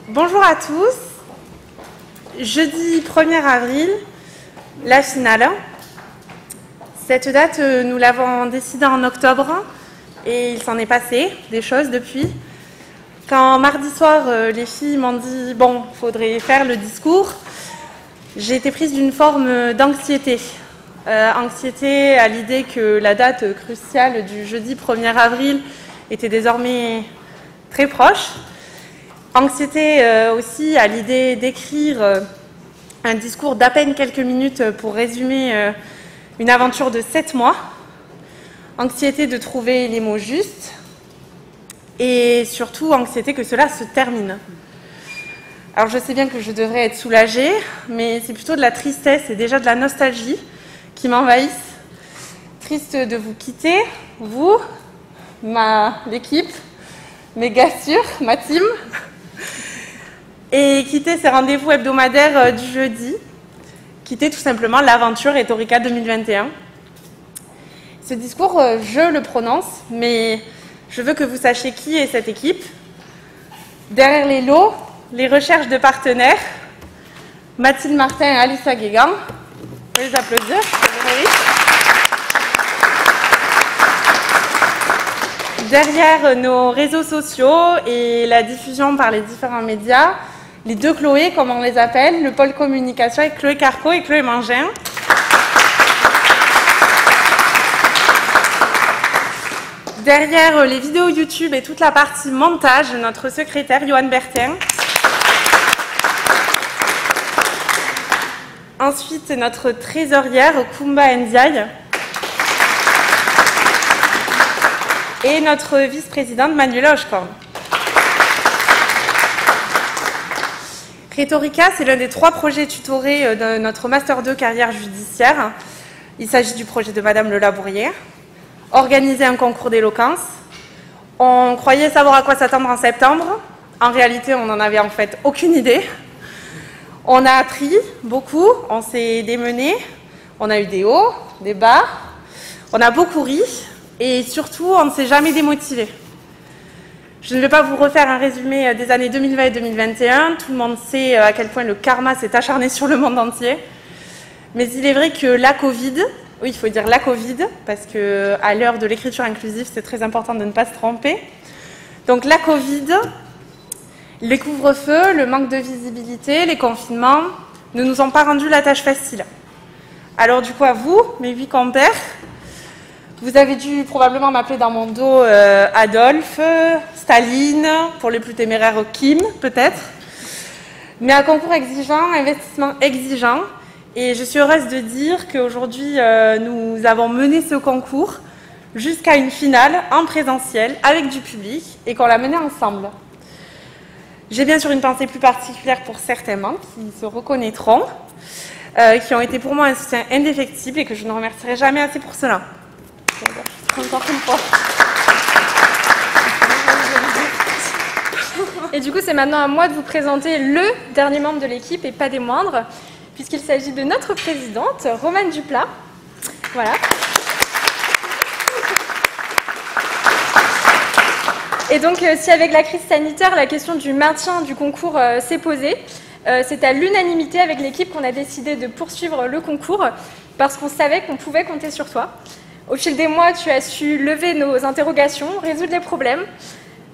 Bonjour à tous. Jeudi 1er avril, la finale. Cette date, nous l'avons décidée en octobre et il s'en est passé des choses depuis. Quand mardi soir, les filles m'ont dit « bon, il faudrait faire le discours », j'ai été prise d'une forme d'anxiété. Anxiété à l'idée que la date cruciale du jeudi 1er avril était désormais très proche. Anxiété aussi à l'idée d'écrire un discours d'à peine quelques minutes pour résumer une aventure de 7 mois. Anxiété de trouver les mots justes et surtout anxiété que cela se termine. Alors je sais bien que je devrais être soulagée, mais c'est plutôt de la tristesse et déjà de la nostalgie qui m'envahissent. Triste de vous quitter, vous, l'équipe, mes gars sûrs, ma team, et quitter ces rendez-vous hebdomadaires du jeudi, quitter tout simplement l'aventure Rhetorica 2021. Ce discours, je le prononce, mais je veux que vous sachiez qui est cette équipe. Derrière les lots, les recherches de partenaires, Mathilde Martin et Alissa Guégan. Vous pouvez les applaudir. Derrière nos réseaux sociaux et la diffusion par les différents médias, les deux Chloé, comme on les appelle, le pôle communication avec Chloé Carco et Chloé Mangin. Derrière les vidéos YouTube et toute la partie montage, notre secrétaire, Johan Bertin. Ensuite, notre trésorière, Kumba Ndiaye. Et notre vice-présidente, Manuela Hochkorn. Rhetorica, c'est l'un des 3 projets tutorés de notre Master 2 carrière judiciaire. Il s'agit du projet de Madame Le Labourière. Organiser un concours d'éloquence. On croyait savoir à quoi s'attendre en septembre. En réalité, on n'en avait en fait aucune idée. On a appris beaucoup, on s'est démené, on a eu des hauts, des bas, on a beaucoup ri et surtout, on ne s'est jamais démotivé. Je ne vais pas vous refaire un résumé des années 2020 et 2021. Tout le monde sait à quel point le karma s'est acharné sur le monde entier. Mais il est vrai que la Covid, oui, il faut dire la Covid, parce qu'à l'heure de l'écriture inclusive, c'est très important de ne pas se tromper. Donc la Covid, les couvre-feux, le manque de visibilité, les confinements ne nous ont pas rendu la tâche facile. Alors du coup, à vous, mes 8 compères, vous avez dû probablement m'appeler dans mon dos Adolphe, Staline, pour les plus téméraires Kim, peut-être. Mais un concours exigeant, investissement exigeant. Et je suis heureuse de dire qu'aujourd'hui, nous avons mené ce concours jusqu'à une finale en présentiel avec du public et qu'on l'a mené ensemble. J'ai bien sûr une pensée plus particulière pour certains membres qui se reconnaîtront, qui ont été pour moi un soutien indéfectible et que je ne remercierai jamais assez pour cela. Et du coup, c'est maintenant à moi de vous présenter le dernier membre de l'équipe et pas des moindres, puisqu'il s'agit de notre présidente, Romane Duplat. Voilà. Et donc, si avec la crise sanitaire, la question du maintien du concours s'est posée, c'est à l'unanimité avec l'équipe qu'on a décidé de poursuivre le concours, parce qu'on savait qu'on pouvait compter sur toi. Au fil des mois, tu as su lever nos interrogations, résoudre les problèmes,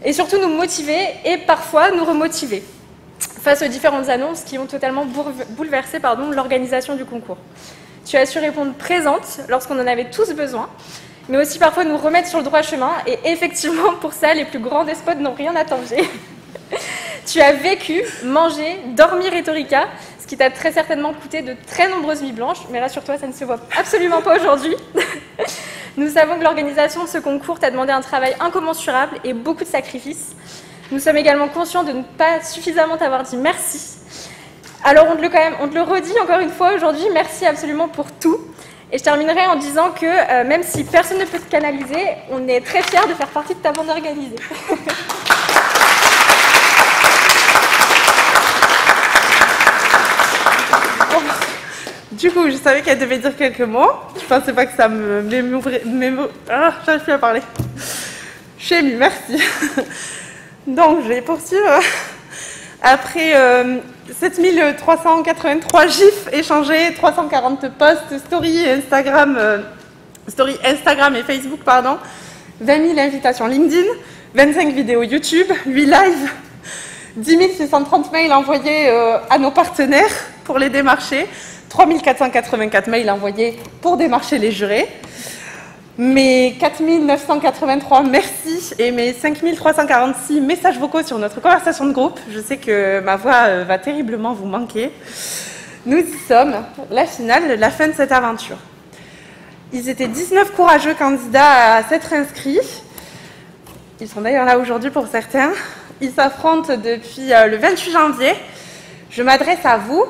et surtout nous motiver et parfois nous remotiver face aux différentes annonces qui ont totalement bouleversé l'organisation du concours. Tu as su répondre présente lorsqu'on en avait tous besoin, mais aussi parfois nous remettre sur le droit chemin, et effectivement, pour ça, les plus grands despotes n'ont rien attendu. Tu as vécu, mangé, dormi Rhetorica, ce qui t'a très certainement coûté de très nombreuses nuits blanches, mais rassure-toi, ça ne se voit absolument pas aujourd'hui. Nous savons que l'organisation de ce concours t'a demandé un travail incommensurable et beaucoup de sacrifices. Nous sommes également conscients de ne pas suffisamment t'avoir dit merci. Alors on te le redit encore une fois aujourd'hui, merci absolument pour tout. Et je terminerai en disant que même si personne ne peut te canaliser, on est très fiers de faire partie de ta bande organisée. Du coup, je savais qu'elle devait dire quelques mots. Je pensais pas que ça m'émouvrait. Ah, j'arrive plus à parler. Je suis émue, merci. Donc, je vais poursuivre Après 7383 gifs échangés, 340 posts, story Instagram et Facebook, pardon, 20 000 invitations LinkedIn, 25 vidéos YouTube, 8 lives, 10 630 mails envoyés à nos partenaires pour les démarcher, 3 484 mails envoyés pour démarcher les jurés, mes 4 983 merci et mes 5 346 messages vocaux sur notre conversation de groupe. Je sais que ma voix va terriblement vous manquer. Nous y sommes, la finale, la fin de cette aventure. Ils étaient 19 courageux candidats à s'être inscrits. Ils sont d'ailleurs là aujourd'hui pour certains. Ils s'affrontent depuis le 28 janvier. Je m'adresse à vous.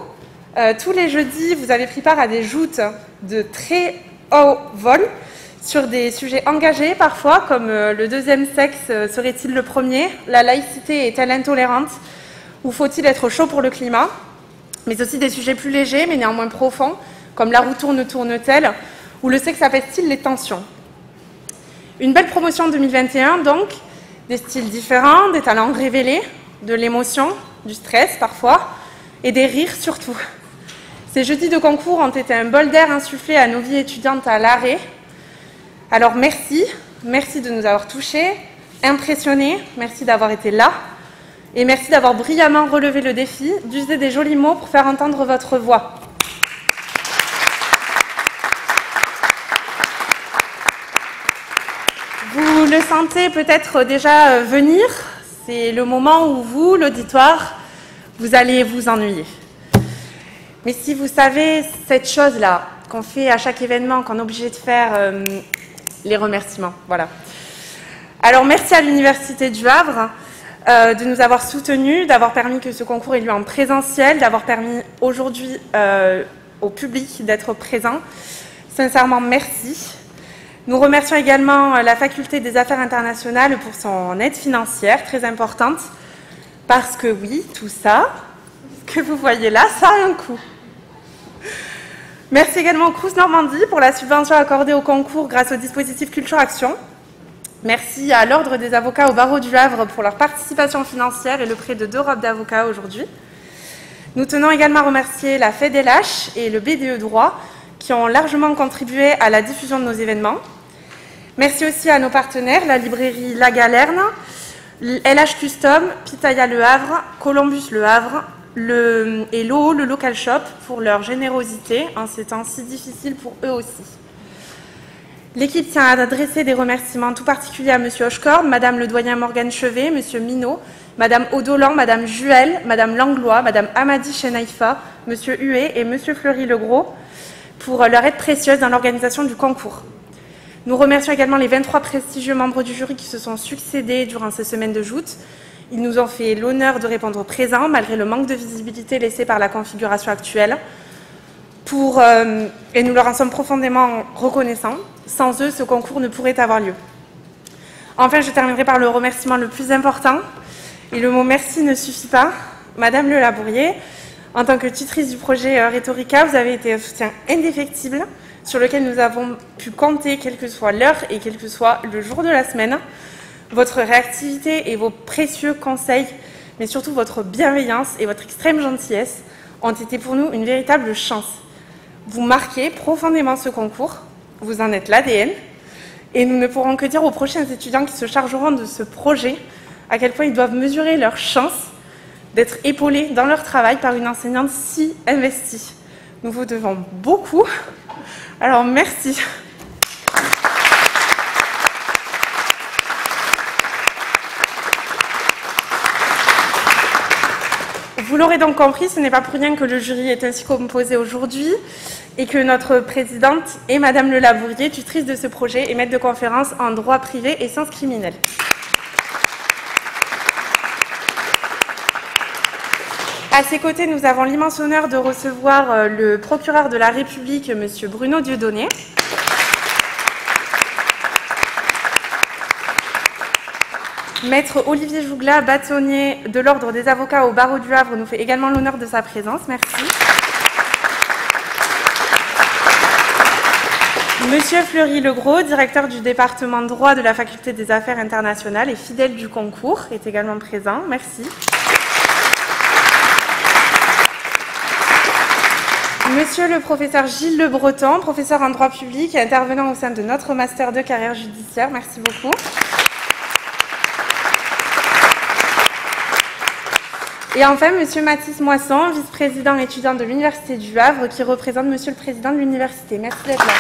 Tous les jeudis, vous avez pris part à des joutes de très haut vol sur des sujets engagés parfois, comme le deuxième sexe serait-il le premier, la laïcité est-elle intolérante, ou faut-il être chaud pour le climat, mais aussi des sujets plus légers mais néanmoins profonds, comme la roue tourne-t-elle, ou le sexe apaise-t-il les tensions. Une belle promotion en 2021 donc, des styles différents, des talents révélés, de l'émotion, du stress parfois, et des rires surtout. Ces jeudis de concours ont été un bol d'air insufflé à nos vies étudiantes à l'arrêt. Alors merci de nous avoir touchés, impressionnés, merci d'avoir été là, et merci d'avoir brillamment relevé le défi d'user des jolis mots pour faire entendre votre voix. Vous le sentez peut-être déjà venir, c'est le moment où vous, l'auditoire, vous allez vous ennuyer. Mais si vous savez cette chose-là qu'on fait à chaque événement, qu'on est obligé de faire les remerciements, voilà. Alors merci à l'Université du Havre de nous avoir soutenus, d'avoir permis que ce concours ait lieu en présentiel, d'avoir permis aujourd'hui au public d'être présent. Sincèrement, merci. Nous remercions également la Faculté des Affaires internationales pour son aide financière, très importante, parce que oui, tout ça, ce que vous voyez là, ça a un coût. Merci également au Crous Normandie pour la subvention accordée au concours grâce au dispositif Culture Action. Merci à l'Ordre des avocats au barreau du Havre pour leur participation financière et le prêt de 2 robes d'avocats aujourd'hui. Nous tenons également à remercier la FEDELH et le BDE Droit qui ont largement contribué à la diffusion de nos événements. Merci aussi à nos partenaires, la librairie La Galerne, LH Custom, Pitaya Le Havre, Columbus Le Havre, et l'OO, le Local Shop, pour leur générosité en ces temps si difficiles pour eux aussi. L'équipe tient à adresser des remerciements tout particuliers à M. Hochkorn, Mme le doyen Morgane Chevet, M. Minot, Mme Audolan, Mme Juel, Mme Langlois, Mme Hamadi Chenaïfa, M. Huet et M. Fleury-Legros pour leur aide précieuse dans l'organisation du concours. Nous remercions également les 23 prestigieux membres du jury qui se sont succédés durant ces semaines de joutes. Ils nous ont fait l'honneur de répondre présent, malgré le manque de visibilité laissé par la configuration actuelle. Et nous leur en sommes profondément reconnaissants. Sans eux, ce concours ne pourrait avoir lieu. Enfin, je terminerai par le remerciement le plus important. Et le mot merci ne suffit pas. Madame Le Labourier, en tant que tutrice du projet Rhetorica, vous avez été un soutien indéfectible sur lequel nous avons pu compter, quelle que soit l'heure et quel que soit le jour de la semaine. Votre réactivité et vos précieux conseils, mais surtout votre bienveillance et votre extrême gentillesse ont été pour nous une véritable chance. Vous marquez profondément ce concours, vous en êtes l'ADN, et nous ne pourrons que dire aux prochains étudiants qui se chargeront de ce projet à quel point ils doivent mesurer leur chance d'être épaulés dans leur travail par une enseignante si investie. Nous vous devons beaucoup, alors merci. Vous l'aurez donc compris, ce n'est pas pour rien que le jury est ainsi composé aujourd'hui et que notre présidente est Madame Le Labourier, tutrice de ce projet et maître de conférence en droit privé et sciences criminelles. À ses côtés, nous avons l'immense honneur de recevoir le procureur de la République, M. Bruno Dieudonné. Maître Olivier Jougla, bâtonnier de l'Ordre des avocats au barreau du Havre, nous fait également l'honneur de sa présence. Merci. Monsieur Fleury-Legros, directeur du département droit de la Faculté des Affaires internationales et fidèle du concours, est également présent. Merci. Monsieur le professeur Gilles Le Breton, professeur en droit public et intervenant au sein de notre Master 2 carrière judiciaire. Merci beaucoup. Et enfin, Monsieur Mathis Moisson, vice-président étudiant de l'Université du Havre, qui représente Monsieur le Président de l'Université. Merci d'être là.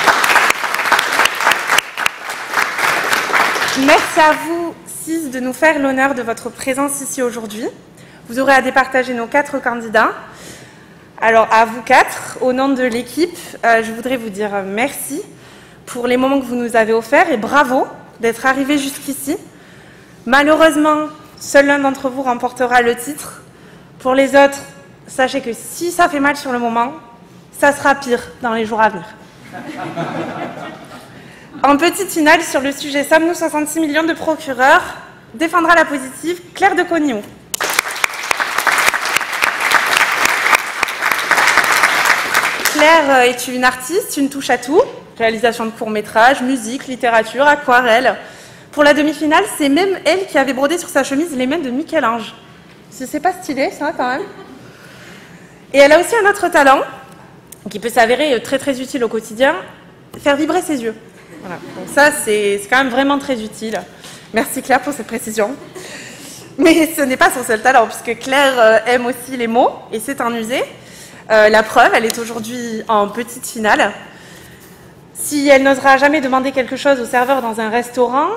Merci à vous 6 de nous faire l'honneur de votre présence ici aujourd'hui. Vous aurez à départager nos 4 candidats. Alors, à vous 4, au nom de l'équipe, je voudrais vous dire merci pour les moments que vous nous avez offerts et bravo d'être arrivés jusqu'ici. Malheureusement, seul l'un d'entre vous remportera le titre. Pour les autres, sachez que si ça fait mal sur le moment, ça sera pire dans les jours à venir. En petite finale, sur le sujet « Sommes-nous 66 millions de procureurs ?» défendra la positive Claire de Cognou. Claire est une artiste, une touche à tout, réalisation de courts-métrages, musique, littérature, aquarelle. Pour la demi-finale, c'est même elle qui avait brodé sur sa chemise les mains de Michel-Ange. C'est pas stylé, ça, quand même. Et elle a aussi un autre talent, qui peut s'avérer très très utile au quotidien, faire vibrer ses yeux. Voilà. Donc ça, c'est quand même vraiment très utile. Merci Claire pour cette précision. Mais ce n'est pas son seul talent, puisque Claire aime aussi les mots, et c'est un usé. La preuve, elle est aujourd'hui en petite finale. Si elle n'osera jamais demander quelque chose au serveur dans un restaurant,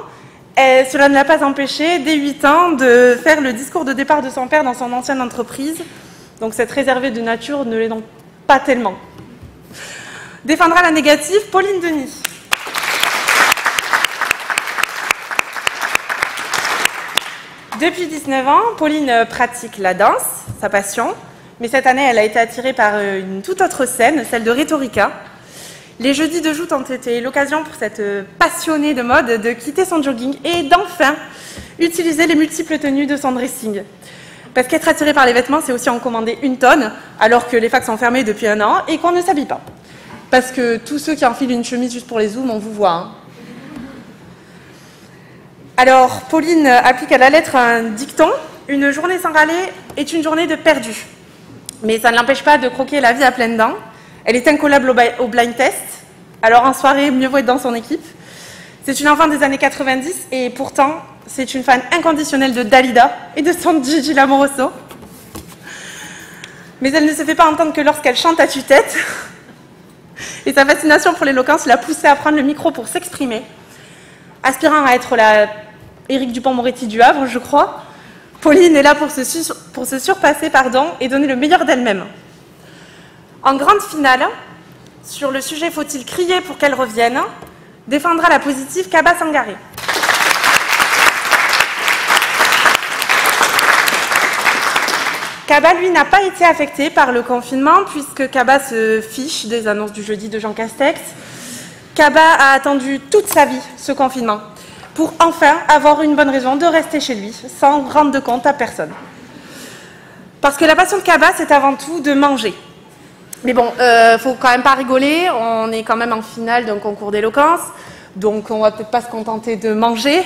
cela ne l'a pas empêché, dès 8 ans, de faire le discours de départ de son père dans son ancienne entreprise. Donc cette réservée de nature ne l'est donc pas tellement. Défendra la négative, Pauline Denis. Depuis 19 ans, Pauline pratique la danse, sa passion. Mais cette année, elle a été attirée par une toute autre scène, celle de Rhétorica. Les jeudis de joute ont été l'occasion pour cette passionnée de mode de quitter son jogging et d'enfin utiliser les multiples tenues de son dressing. Parce qu'être attiré par les vêtements, c'est aussi en commander une tonne, alors que les facs sont fermés depuis 1 an et qu'on ne s'habille pas. Parce que tous ceux qui enfilent une chemise juste pour les zooms, on vous voit. Hein. Alors, Pauline applique à la lettre un dicton. Une journée sans râler est une journée de perdu. Mais ça ne l'empêche pas de croquer la vie à pleines dents. Elle est incollable au blind test. Alors en soirée, mieux vaut être dans son équipe. C'est une enfant des années 90 et pourtant, c'est une fan inconditionnelle de Dalida et de son Gigi Lamoroso. Mais elle ne se fait pas entendre que lorsqu'elle chante à tue-tête. Et sa fascination pour l'éloquence l'a poussée à prendre le micro pour s'exprimer. Aspirant à être la Éric Dupond-Moretti du Havre, je crois, Pauline est là pour se surpasser et donner le meilleur d'elle-même. En grande finale, sur le sujet « Faut-il crier pour qu'elle revienne ?», défendra la positive Kaba Sangaré. Kaba, lui, n'a pas été affecté par le confinement puisque Kaba se fiche des annonces du jeudi de Jean Castex. Kaba a attendu toute sa vie ce confinement pour enfin avoir une bonne raison de rester chez lui sans rendre de compte à personne. Parce que la passion de Kaba, c'est avant tout de manger. Mais bon, faut quand même pas rigoler, on est quand même en finale d'un concours d'éloquence, donc on va peut-être pas se contenter de manger.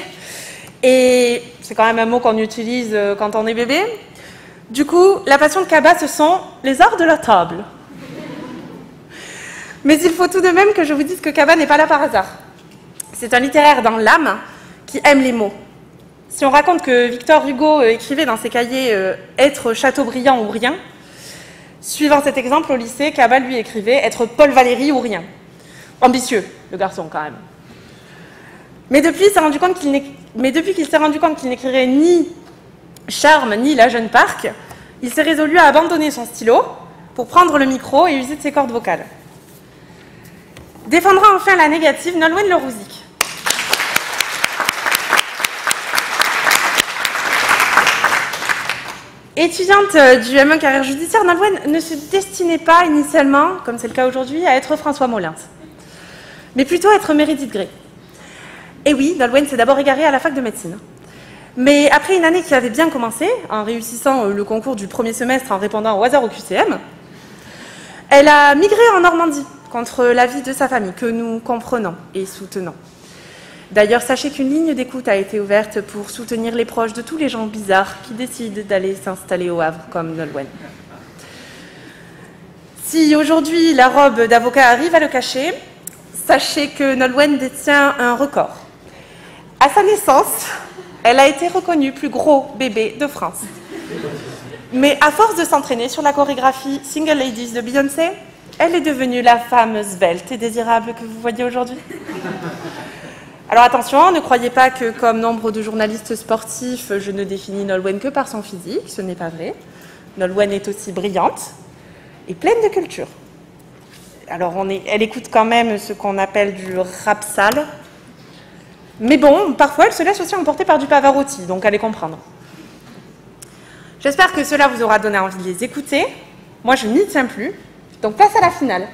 Et c'est quand même un mot qu'on utilise quand on est bébé. Du coup, la passion de Kaba, ce sont les arts de la table. Mais il faut tout de même que je vous dise que Kaba n'est pas là par hasard. C'est un littéraire dans l'âme qui aime les mots. Si on raconte que Victor Hugo écrivait dans ses cahiers « être Chateaubriand ou rien », suivant cet exemple, au lycée, Kaba lui écrivait « être Paul Valéry ou rien ». Ambitieux, le garçon, quand même. Mais depuis qu'il s'est rendu compte qu'il n'écrirait ni Charme ni La Jeune Parc, il s'est résolu à abandonner son stylo pour prendre le micro et user de ses cordes vocales. Défendra enfin la négative Nolwenn Lerouzic. Étudiante du M1 carrière judiciaire, Nolwenn ne se destinait pas initialement, comme c'est le cas aujourd'hui, à être François Molins, mais plutôt à être Meredith Grey. Et oui, Nolwenn s'est d'abord égarée à la fac de médecine. Mais après une année qui avait bien commencé, en réussissant le concours du premier semestre en répondant au hasard au QCM, elle a migré en Normandie contre l'avis de sa famille, que nous comprenons et soutenons. D'ailleurs, sachez qu'une ligne d'écoute a été ouverte pour soutenir les proches de tous les gens bizarres qui décident d'aller s'installer au Havre, comme Nolwenn. Si aujourd'hui la robe d'avocat arrive à le cacher, sachez que Nolwenn détient un record. À sa naissance, elle a été reconnue plus gros bébé de France. Mais à force de s'entraîner sur la chorégraphie Single Ladies de Beyoncé, elle est devenue la femme svelte et désirable que vous voyez aujourd'hui. Alors attention, ne croyez pas que, comme nombre de journalistes sportifs, je ne définis Nolwenn que par son physique, ce n'est pas vrai. Nolwenn est aussi brillante et pleine de culture. Alors elle écoute quand même ce qu'on appelle du rap sale, mais bon, parfois elle se laisse aussi emporter par du Pavarotti, donc allez comprendre. J'espère que cela vous aura donné envie de les écouter. Moi, je n'y tiens plus, donc place à la finale.